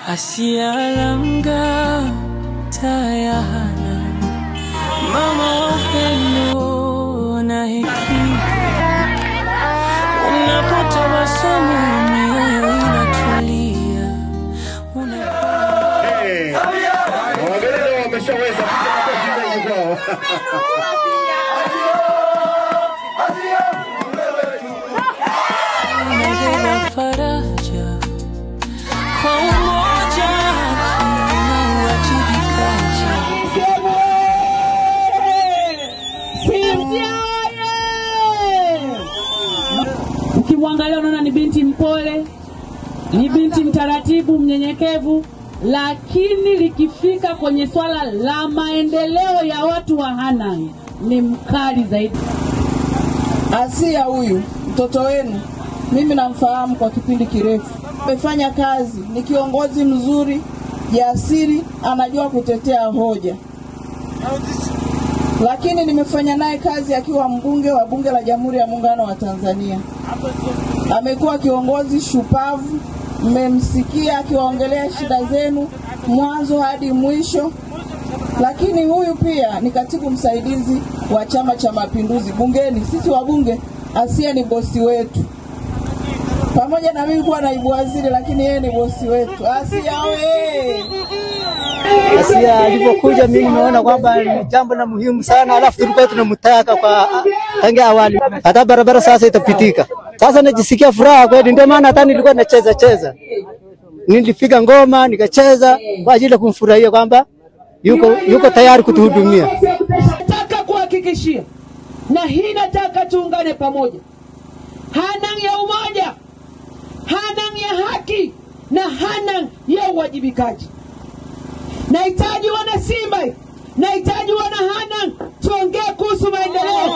Asia Alamga Tayahana Mama upendo na hekima unapotabasamu mioyo inatulia wameshaweza faraja kwa umoja na uwajibikaji. Ukimwangalia unaona ni binti mpole, ni binti mtaratibu, mnyenyekevu, lakini likifika kwenye swala la maendeleo ya watu wa Hanang ni mkali zaidi. Asia huyu mtoto wenu mimi namfahamu kwa kipindi kirefu. Amefanya kazi, ni kiongozi mzuri, jasiri, anajua kutetea hoja. Lakini nimefanya naye kazi akiwa mbunge wa Bunge la Jamhuri ya Muungano wa Tanzania. Amekuwa kiongozi shupavu, mmemsikia akiwaongelea shida zenu mwanzo hadi mwisho. Lakini huyu pia ni katibu msaidizi wa Chama cha Mapinduzi bungeni. Sisi wabunge, Asia ni bosi wetu. Pamoja na mimi kuwa naibu waziri, lakini yeye ni bosi wetu. Asia wewe. Asia alipokuja mimi naona kwamba ni jambo la muhimu sana, alafu tulikuwa tunamtaka kwa tangia awali. Hata barabara sasa itapitika. Sasa najisikia furaha kweli, ndio maana hata nilikuwa nacheza. Nilipiga ngoma, nikacheza kwa ajili ya kumfurahia kwamba yuko tayari kutuhudumia. Nataka kuhakikishia, na hii nataka tuungane pamoja. Hanang ya umoja, Hanang ya haki, na Hanang ya uwajibikaji. Nahitaji wana Simba, nahitaji wana Hanang tuongee kuhusu maendeleo.